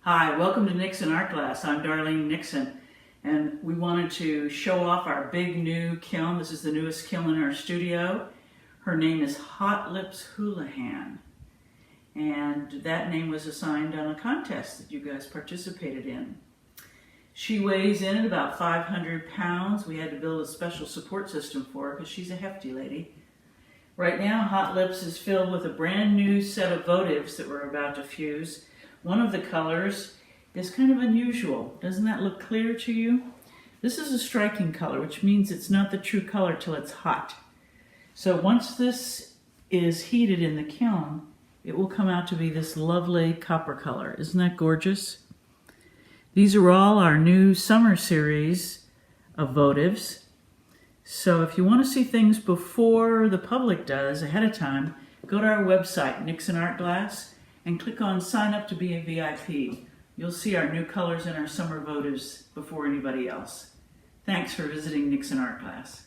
Hi, welcome to Nixon Art Glass. I'm Darleen Nixon, and we wanted to show off our big new kiln. This is the newest kiln in our studio. Her name is Lips Houlihan, and that name was assigned on a contest that you guys participated in. She weighs in at about 500 pounds. We had to build a special support system for her because she's a hefty lady. Right now, Hot Lips is filled with a brand new set of votives that we're about to fuse. One of the colors is kind of unusual. Doesn't that look clear to you? This is a striking color, which means it's not the true color till it's hot. So once this is heated in the kiln, it will come out to be this lovely copper color. Isn't that gorgeous? These are all our new summer series of votives. So if you want to see things before the public does, ahead of time, go to our website, Nixon Art Glass, and click on Sign Up to be a VIP. You'll see our new colors and our summer votives before anybody else. Thanks for visiting Nixon Art Glass.